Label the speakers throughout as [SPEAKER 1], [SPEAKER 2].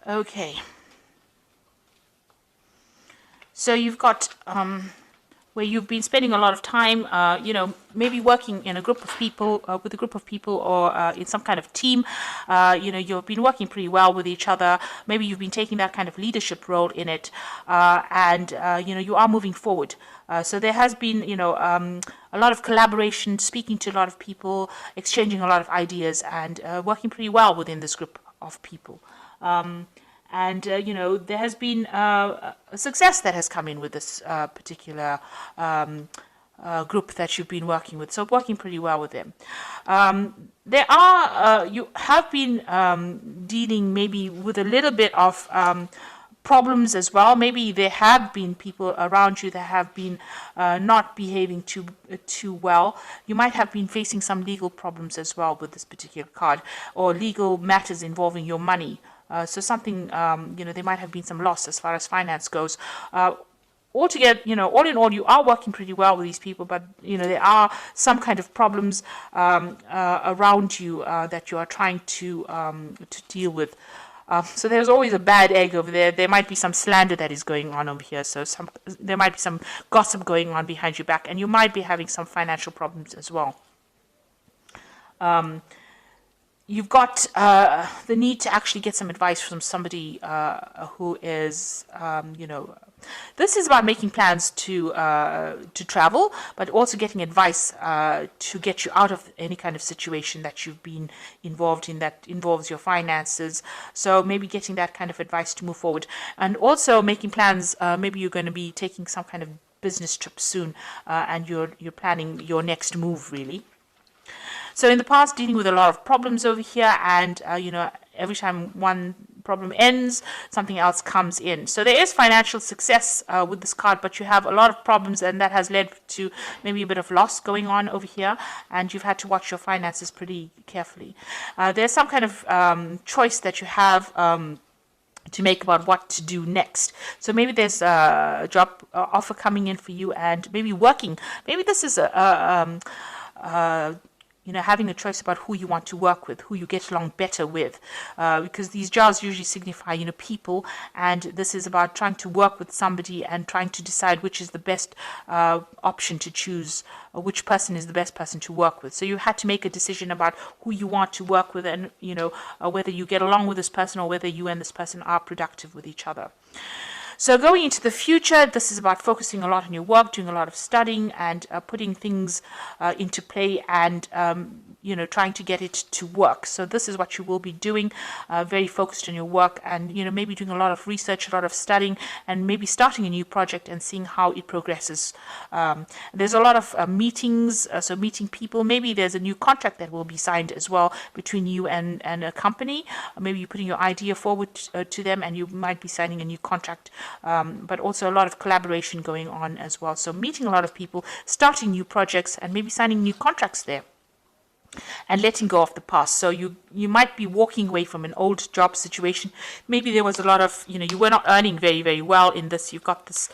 [SPEAKER 1] Okay. So you've got where you've been spending a lot of time, maybe working in a group of people, with a group of people, or in some kind of team. You've been working pretty well with each other. Maybe you've been taking that kind of leadership role in it, and you are moving forward. So there has been, a lot of collaboration, speaking to a lot of people, exchanging a lot of ideas, and working pretty well within this group of people. And there has been a success that has come in with this particular group that you've been working with. So working pretty well with them. There are you have been dealing maybe with a little bit of problems as well. Maybe there have been people around you that have been not behaving too well. You might have been facing some legal problems as well with this particular card, or legal matters involving your money. So something, there might have been some loss as far as finance goes. Altogether, all in all, you are working pretty well with these people, but, there are some kind of problems around you that you are trying to deal with. So there's always a bad egg over there. There might be some slander that is going on over here. So there might be some gossip going on behind your back, and you might be having some financial problems as well. You've got the need to actually get some advice from somebody who is, this is about making plans to travel, but also getting advice to get you out of any kind of situation that you've been involved in that involves your finances. So maybe getting that kind of advice to move forward, and also making plans. Maybe you're going to be taking some kind of business trip soon, and you're planning your next move, really. So in the past, dealing with a lot of problems over here, and every time one problem ends, something else comes in. So there is financial success with this card, but you have a lot of problems, and that has led to maybe a bit of loss going on over here, and you've had to watch your finances pretty carefully. There's some kind of choice that you have to make about what to do next. So maybe there's a job offer coming in for you, and maybe working. Maybe this is having a choice about who you want to work with, who you get along better with, because these jars usually signify, people, and this is about trying to work with somebody and trying to decide which is the best option to choose, or which person is the best person to work with. So you had to make a decision about who you want to work with, and whether you get along with this person, or whether you and this person are productive with each other. So going into the future, this is about focusing a lot on your work, doing a lot of studying, and putting things into play, and trying to get it to work. So this is what you will be doing, very focused on your work, and maybe doing a lot of research, a lot of studying, and maybe starting a new project and seeing how it progresses. There's a lot of meetings, so meeting people. Maybe there's a new contract that will be signed as well between you and a company. Maybe you're putting your idea forward to them, and you might be signing a new contract. But also a lot of collaboration going on as well. So meeting a lot of people, starting new projects, and maybe signing new contracts there, and letting go of the past. So you might be walking away from an old job situation. Maybe there was a lot of, you were not earning very, very well in this. You've got this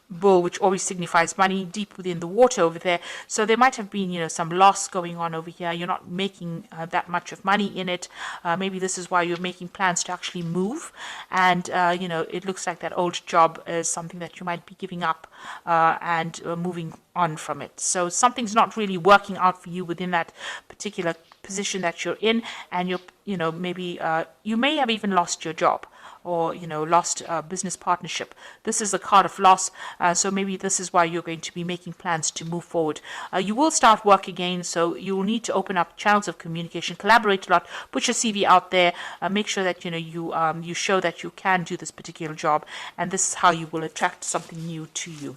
[SPEAKER 1] bull, which always signifies money, deep within the water over there. So there might have been, some loss going on over here. You're not making that much of money in it. Maybe this is why you're making plans to actually move. And, it looks like that old job is something that you might be giving up and moving on from it. So something's not really working out for you within that particular position that you're in. And maybe you may have even lost your job, or lost a business partnership. This is a card of loss, so maybe this is why you're going to be making plans to move forward. You will start work again, so you will need to open up channels of communication, collaborate a lot, put your CV out there, make sure that you show that you can do this particular job, and this is how you will attract something new to you.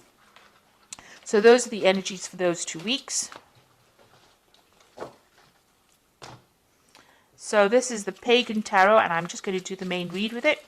[SPEAKER 1] So those are the energies for those 2 weeks. So this is the Pagan Tarot, and I'm just going to do the main read with it.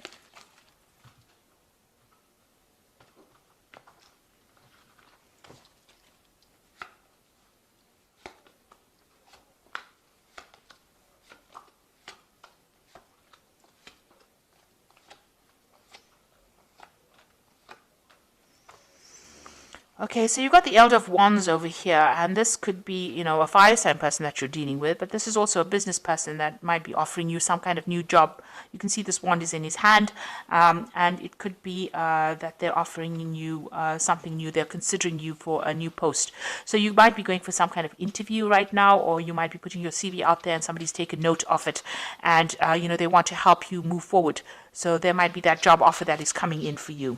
[SPEAKER 1] Okay, so you've got the Elder of Wands over here, and this could be, a fire sign person that you're dealing with, but this is also a business person that might be offering you some kind of new job. You can see this wand is in his hand, and it could be that they're offering you something new. They're considering you for a new post. So you might be going for some kind of interview right now, or you might be putting your CV out there and somebody's taken note of it, and, they want to help you move forward. So there might be that job offer that is coming in for you.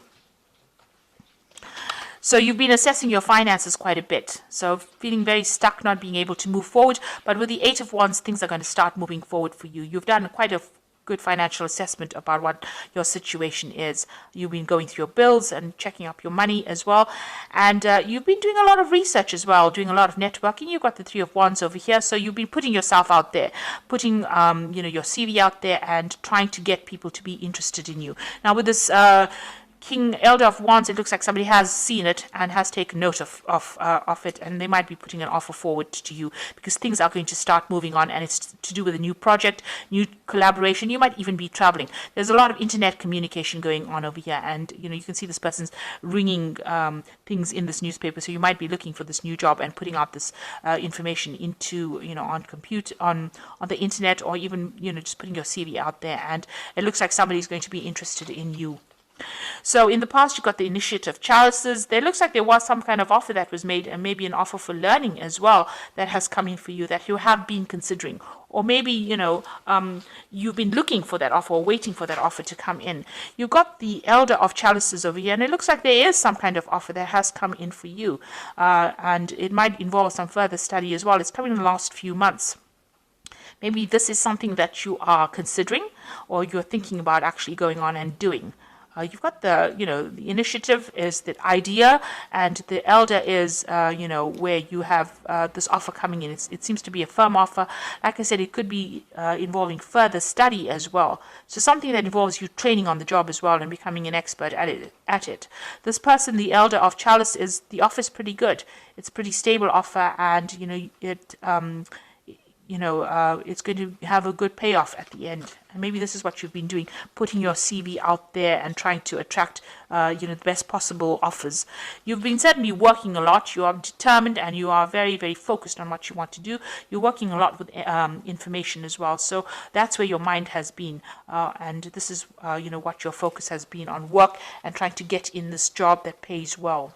[SPEAKER 1] So you've been assessing your finances quite a bit. So feeling very stuck, not being able to move forward. But with the Eight of Wands, things are going to start moving forward for you. You've done quite a good financial assessment about what your situation is. You've been going through your bills and checking up your money as well. And you've been doing a lot of research as well, doing a lot of networking. You've got the Three of Wands over here. So you've been putting yourself out there, putting, your CV out there and trying to get people to be interested in you. Now with this King Elder of Wands, it looks like somebody has seen it and has taken note of it, and they might be putting an offer forward to you because things are going to start moving on, and it's to do with a new project, new collaboration. You might even be traveling. There's a lot of internet communication going on over here, and you can see this person's ringing things in this newspaper. So you might be looking for this new job and putting out this information into on the internet, or even just putting your CV out there. And it looks like somebody's going to be interested in you. So in the past, you got the Initiative Chalices. There looks like there was some kind of offer that was made, and maybe an offer for learning as well that has come in for you that you have been considering. Or maybe, you've been looking for that offer or waiting for that offer to come in. You've got the Elder of Chalices over here, and it looks like there is some kind of offer that has come in for you. And it might involve some further study as well. It's coming in the last few months. Maybe this is something that you are considering or you're thinking about actually going on and doing. You've got the initiative is the idea, and the elder is, where you have this offer coming in. It seems to be a firm offer. Like I said, it could be involving further study as well. So something that involves you training on the job as well and becoming an expert at it. This person, the Elder of Chalice, the offer is pretty good. It's a pretty stable offer, and, it's going to have a good payoff at the end. And maybe this is what you've been doing, putting your CV out there and trying to attract, the best possible offers. You've been certainly working a lot. You are determined and you are very, very focused on what you want to do. You're working a lot with information as well. So that's where your mind has been. And this is, what your focus has been on, work and trying to get in this job that pays well.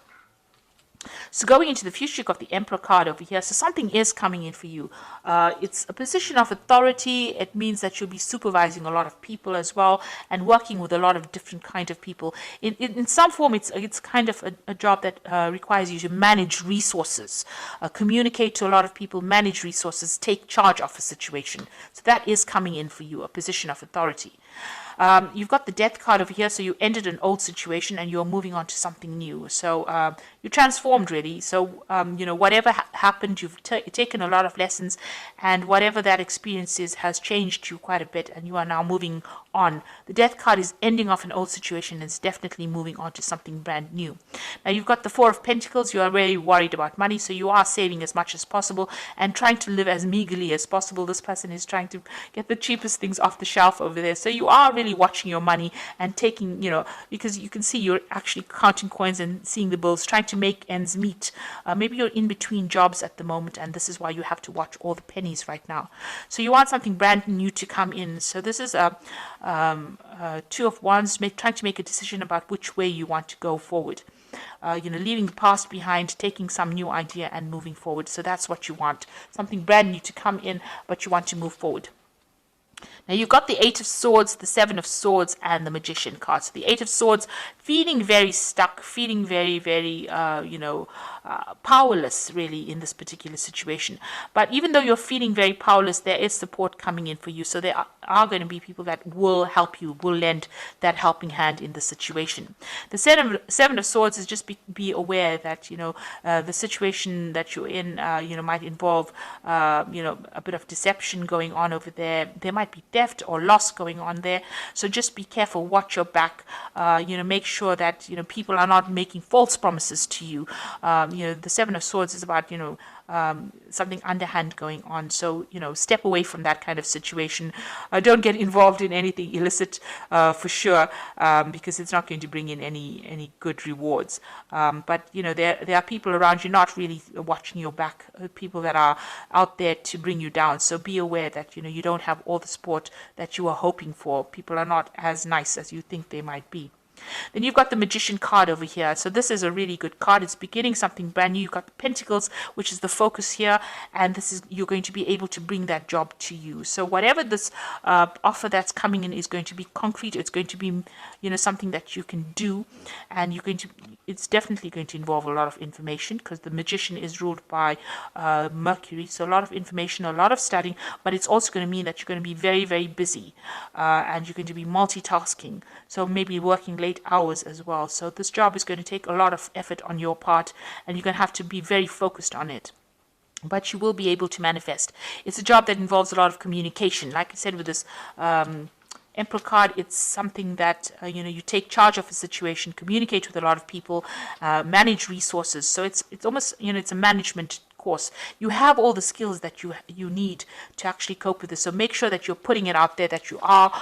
[SPEAKER 1] So going into the future, you've got the Emperor card over here. So something is coming in for you. It's a position of authority. It means that you'll be supervising a lot of people as well and working with a lot of different kind of people. In some form, it's kind of a job that requires you to manage resources, communicate to a lot of people, manage resources, take charge of a situation. So that is coming in for you, a position of authority. You've got the Death card over here, so you ended an old situation and you're moving on to something new. So you transformed really. So whatever happened, you've taken a lot of lessons, and whatever that experience is has changed you quite a bit, and you are now moving on. The Death card is ending off an old situation and it's definitely moving on to something brand new. Now you've got the Four of Pentacles. You are really worried about money, so you are saving as much as possible and trying to live as meagerly as possible. This person is trying to get the cheapest things off the shelf over there. So you are really watching your money and taking, because you can see you're actually counting coins and seeing the bills, trying to make ends meet. Maybe you're in between jobs at the moment, and this is why you have to watch all the pennies right now. So you want something brand new to come in. So this is a Two of Wands, trying to make a decision about which way you want to go forward. Leaving the past behind, taking some new idea and moving forward. So that's what you want. Something brand new to come in, but you want to move forward. Now you've got the Eight of Swords, the Seven of Swords, and the Magician card. So the Eight of Swords, feeling very stuck, feeling very, very, powerless really in this particular situation. But even though you're feeling very powerless, there is support coming in for you. So there are going to be people that will help you, will lend that helping hand in the situation. The Seven of Swords is just be aware that, the situation that you're in, might involve, a bit of deception going on over there. There might be theft or loss going on there. So just be careful, watch your back, make sure that, people are not making false promises to you. The Seven of Swords is about, something underhand going on. So, step away from that kind of situation. Don't get involved in anything illicit for sure, because it's not going to bring in any good rewards. But, there are people around you not really watching your back, people that are out there to bring you down. So be aware that, you don't have all the support that you are hoping for. People are not as nice as you think they might be. Then you've got the Magician card over here. So this is a really good card. It's beginning something brand new. You've got the Pentacles, which is the focus here, and this is, you're going to be able to bring that job to you. So whatever this offer that's coming in is going to be concrete. It's going to be, something that you can do, and it's definitely going to involve a lot of information, because the Magician is ruled by Mercury. So a lot of information, a lot of studying, but it's also going to mean that you're going to be very, very busy, and you're going to be multitasking. So maybe working late hours as well. So this job is going to take a lot of effort on your part, and you're going to have to be very focused on it. But you will be able to manifest. It's a job that involves a lot of communication. Like I said, with this Emperor card, it's something that you take charge of a situation, communicate with a lot of people, manage resources. So it's almost it's a management course. You have all the skills that you need to actually cope with this. So make sure that you're putting it out there, that you are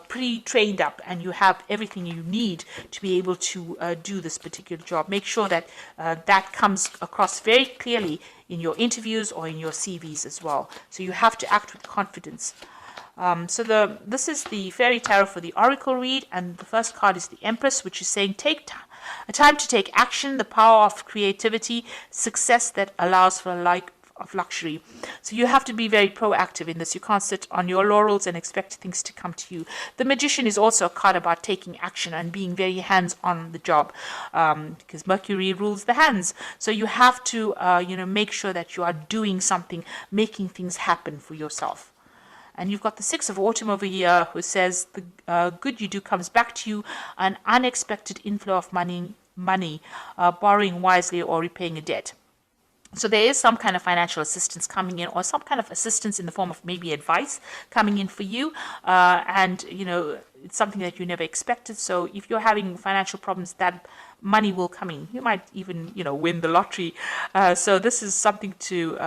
[SPEAKER 1] pretty trained up, and you have everything you need to be able to do this particular job. Make sure that that comes across very clearly in your interviews or in your CVs as well. So you have to act with confidence. This is the Fairy Tarot for the Oracle read, and the first card is the Empress, which is saying a time to take action, the power of creativity, success that allows for a life of luxury. So you have to be very proactive in this. You can't sit on your laurels and expect things to come to you. The Magician is also a card about taking action and being very hands on the job, because Mercury rules the hands. So you have to make sure that you are doing something, making things happen for yourself. And you've got the Six of Autumn over here, who says the good you do comes back to you, an unexpected inflow of money, borrowing wisely or repaying a debt. So there is some kind of financial assistance coming in, or some kind of assistance in the form of maybe advice coming in for you. And it's something that you never expected. So if you're having financial problems, that money will come in. You might even, win the lottery. So this is something to,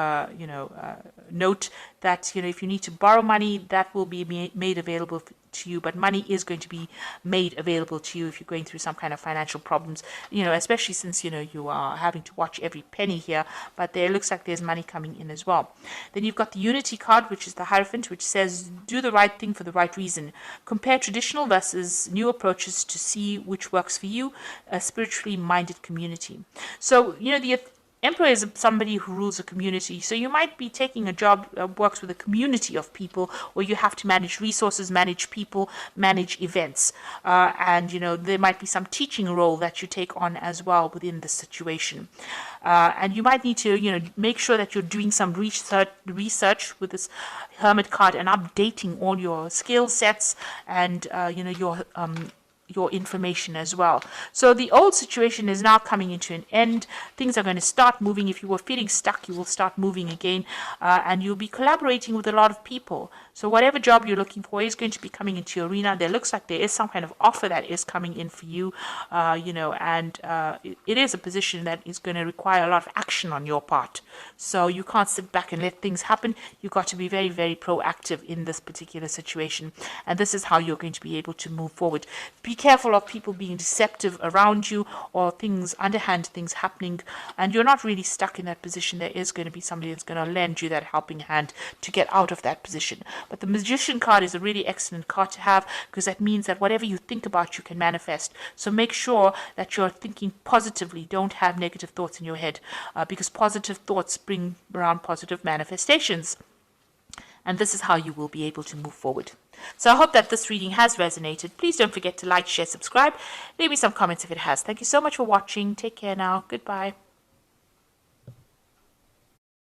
[SPEAKER 1] note that, if you need to borrow money, that will be made available to you, but money is going to be made available to you if you're going through some kind of financial problems, especially since, you are having to watch every penny here, but there looks like there's money coming in as well. Then you've got the Unity card, which is the Hierophant, which says, do the right thing for the right reason. Compare traditional versus new approaches to see which works for you, a spiritually minded community. So, the Emperor is somebody who rules a community. So you might be taking a job that works with a community of people, where you have to manage resources, manage people, manage events. And, there might be some teaching role that you take on as well within the situation. And you might need to, make sure that you're doing some research with this Hermit card and updating all your skill sets and, your information as well. So the old situation is now coming into an end. Things are going to start moving. If you were feeling stuck, you will start moving again, and you'll be collaborating with a lot of people. So whatever job you're looking for is going to be coming into your arena. There looks like there is some kind of offer that is coming in for you, and it is a position that is going to require a lot of action on your part. So you can't sit back and let things happen. You've got to be very, very proactive in this particular situation, and this is how you're going to be able to move forward. Be careful of people being deceptive around you, or underhand things happening, and you're not really stuck in that position. There is going to be somebody that's going to lend you that helping hand to get out of that position. But the Magician card is a really excellent card to have, because that means that whatever you think about, you can manifest. So make sure that you're thinking positively. Don't have negative thoughts in your head, because positive thoughts bring around positive manifestations. And this is how you will be able to move forward. So I hope that this reading has resonated. Please don't forget to like, share, subscribe. Leave me some comments if it has. Thank you so much for watching. Take care now. Goodbye.